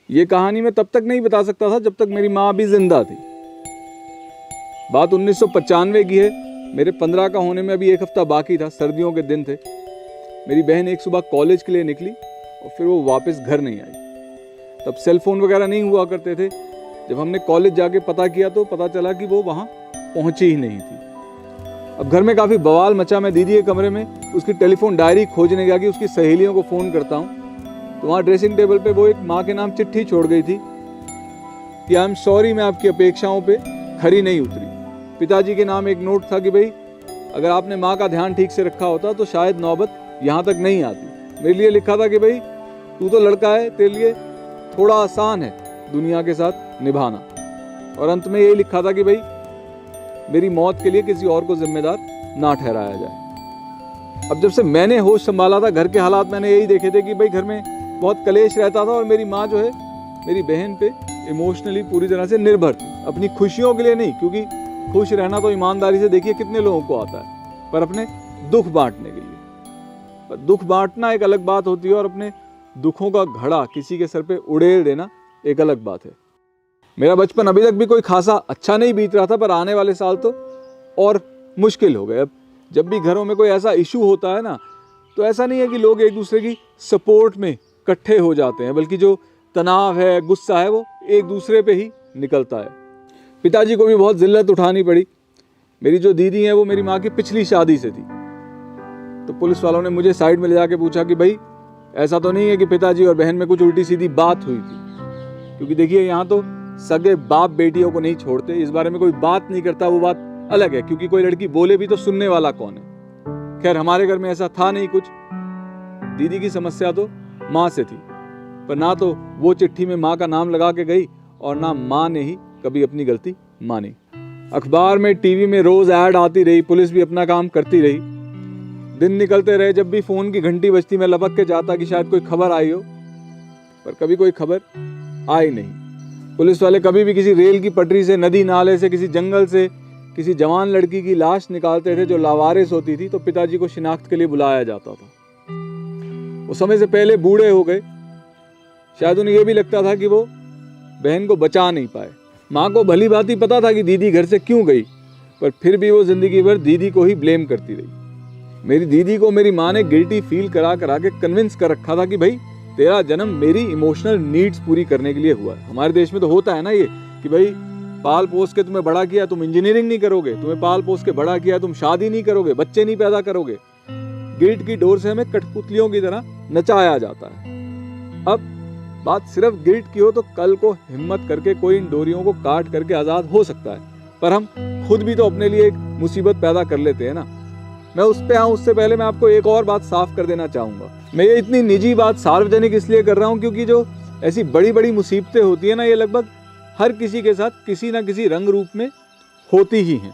ये कहानी मैं तब तक नहीं बता सकता था जब तक मेरी माँ अभी जिंदा थी। बात 1995 की है। मेरे 15 का होने में अभी एक हफ्ता बाकी था, सर्दियों के दिन थे। मेरी बहन एक सुबह कॉलेज के लिए निकली और फिर वो वापस घर नहीं आई। तब सेल फोन वगैरह नहीं हुआ करते थे। जब हमने कॉलेज जाके पता किया तो पता चला कि वो वहाँ पहुँची ही नहीं थी। अब घर में काफ़ी बवाल मचा। मैं दीदी के कमरे में उसकी टेलीफोन डायरी खोजने गया कि उसकी सहेलियों को फ़ोन करता हूँ, तो वहाँ ड्रेसिंग टेबल पे वो एक माँ के नाम चिट्ठी छोड़ गई थी कि आई एम सॉरी, मैं आपकी अपेक्षाओं पे खरी नहीं उतरी। पिताजी के नाम एक नोट था कि भाई अगर आपने माँ का ध्यान ठीक से रखा होता तो शायद नौबत यहाँ तक नहीं आती। मेरे लिए लिखा था कि भाई तू तो लड़का है, तेरे लिए थोड़ा आसान है दुनिया के साथ निभाना। और अंत में यही लिखा था कि भाई मेरी मौत के लिए किसी और को जिम्मेदार ना ठहराया जाए। अब जब से मैंने होश संभाला था, घर के हालात मैंने यही देखे थे कि भाई घर में बहुत कलेश रहता था और मेरी माँ जो है मेरी बहन पे इमोशनली पूरी तरह से निर्भर थी। अपनी खुशियों के लिए नहीं, क्योंकि खुश रहना तो ईमानदारी से देखिए कितने लोगों को आता है, पर अपने दुख बांटने के लिए। पर दुख बांटना एक अलग बात होती है और अपने दुखों का घड़ा किसी के सर पे उड़ेल देना एक अलग बात है। मेरा बचपन अभी तक भी कोई खासा अच्छा नहीं बीत रहा था, पर आने वाले साल तो और मुश्किल हो गए। अब जब भी घरों में कोई ऐसा इशू होता है ना, तो ऐसा नहीं है कि लोग एक दूसरे की सपोर्ट में इकट्ठे हो जाते हैं, बल्कि जो तनाव है, गुस्सा है, वो एक दूसरे पे ही निकलता है। पिताजी को भी बहुत जिल्लत उठानी पड़ी। मेरी जो दीदी है वो मेरी माँ की पिछली शादी से थी। तो पुलिस वालों ने मुझे साइड में ले जाके पूछा कि भाई ऐसा तो नहीं है कि पिताजी और बहन में कुछ उल्टी सीधी बात हुई थी, क्योंकि देखिए यहाँ तो सगे बाप बेटियों को नहीं छोड़ते। इस बारे में कोई बात नहीं करता, वो बात अलग है, क्योंकि कोई लड़की बोले भी तो सुनने वाला कौन है। खैर हमारे घर में ऐसा था नहीं कुछ। दीदी की समस्या तो माँ से थी, पर ना तो वो चिट्ठी में माँ का नाम लगा के गई और ना माँ ने ही कभी अपनी गलती मानी। अखबार में, टीवी में रोज ऐड आती रही, पुलिस भी अपना काम करती रही। दिन निकलते रहे, जब भी फोन की घंटी बजती मैं लपक के जाता कि शायद कोई खबर आई हो, पर कभी कोई खबर आई नहीं। पुलिस वाले कभी भी किसी रेल की पटरी से, नदी नाले से, किसी जंगल से किसी जवान लड़की की लाश निकालते थे जो लावारिस होती थी, तो पिताजी को शिनाख्त के लिए बुलाया जाता था। वो समय से पहले बूढ़े हो गए। शायद उन्हें यह भी लगता था कि वो बहन को बचा नहीं पाए। माँ को भली भांति पता था कि दीदी घर से क्यों गई, पर फिर भी वो जिंदगी भर दीदी को ही ब्लेम करती रही। मेरी दीदी को मेरी माँ ने गिल्टी फील करा करा के कन्विंस कर रखा था कि भाई तेरा जन्म मेरी इमोशनल नीड्स पूरी करने के लिए हुआ है। हमारे देश में तो होता है ना ये कि भाई पाल पोस के तुम्हें बड़ा किया, तुम इंजीनियरिंग नहीं करोगे, तुम्हें पाल पोस के बड़ा किया, तुम शादी नहीं करोगे, बच्चे नहीं पैदा करोगे। गिल्ट की डोर से हमें कठपुतलियों की तरह नचाया जाता है। अब बात सिर्फ गिल्ट की हो तो कल को हिम्मत करके कोई इन डोरियों को काट करके आजाद हो सकता है, पर हम खुद भी तो अपने लिए एक मुसीबत पैदा कर लेते हैं ना। मैं उस पे आऊं उससे पहले मैं आपको एक और बात साफ कर देना चाहूंगा। मैं ये इतनी निजी बात सार्वजनिक इसलिए कर रहा हूं क्योंकि जो ऐसी बड़ी बड़ी मुसीबतें होती है ना, ये लगभग हर किसी के साथ किसी ना किसी रंग रूप में होती ही हैं,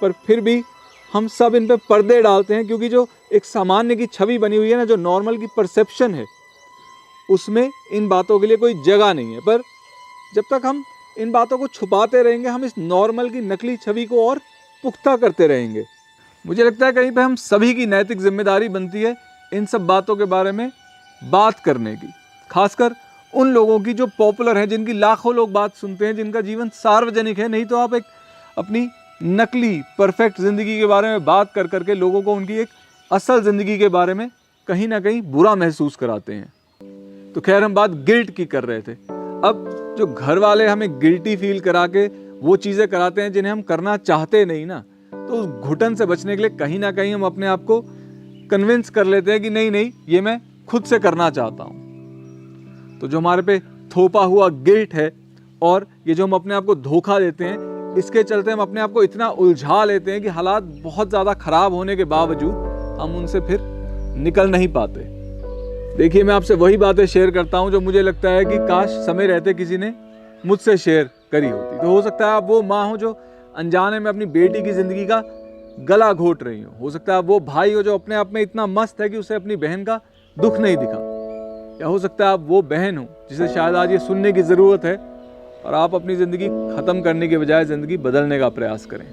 पर फिर भी हम सब इन पे पर्दे डालते हैं, क्योंकि जो एक सामान्य की छवि बनी हुई है ना, जो नॉर्मल की परसेप्शन है, उसमें इन बातों के लिए कोई जगह नहीं है। पर जब तक हम इन बातों को छुपाते रहेंगे, हम इस नॉर्मल की नकली छवि को और पुख्ता करते रहेंगे। मुझे लगता है कहीं पे हम सभी की नैतिक जिम्मेदारी बनती है इन सब बातों के बारे में बात करने की, खासकर उन लोगों की जो पॉपुलर हैं, जिनकी लाखों लोग बात सुनते हैं, जिनका जीवन सार्वजनिक है। नहीं तो आप एक अपनी नकली परफेक्ट जिंदगी के बारे में बात कर करके लोगों को उनकी एक असल जिंदगी के बारे में कहीं ना कहीं बुरा महसूस कराते हैं। तो खैर हम बात गिल्ट की कर रहे थे। अब जो घर वाले हमें गिल्टी फील करा के वो चीज़ें कराते हैं जिन्हें हम करना चाहते नहीं ना, तो उस घुटन से बचने के लिए कहीं ना कहीं हम अपने आप को कन्विंस कर लेते हैं कि नहीं नहीं, ये मैं खुद से करना चाहता हूँ। तो जो हमारे पे थोपा हुआ गिल्ट है और ये जो हम अपने आप को धोखा देते हैं, इसके चलते हम अपने आप को इतना उलझा लेते हैं कि हालात बहुत ज़्यादा खराब होने के बावजूद हम उनसे फिर निकल नहीं पाते। देखिए मैं आपसे वही बातें शेयर करता हूँ जो मुझे लगता है कि काश समय रहते किसी ने मुझसे शेयर करी होती। तो हो सकता है आप वो माँ हो जो अनजाने में अपनी बेटी की ज़िंदगी का गला घोट रही हो सकता है आप वो भाई हो जो अपने आप में इतना मस्त है कि उसे अपनी बहन का दुख नहीं दिखा, या हो सकता है आप वो बहन हो जिसे शायद आज ये सुनने की ज़रूरत है और आप अपनी ज़िंदगी ख़त्म करने के बजाय ज़िंदगी बदलने का प्रयास करें।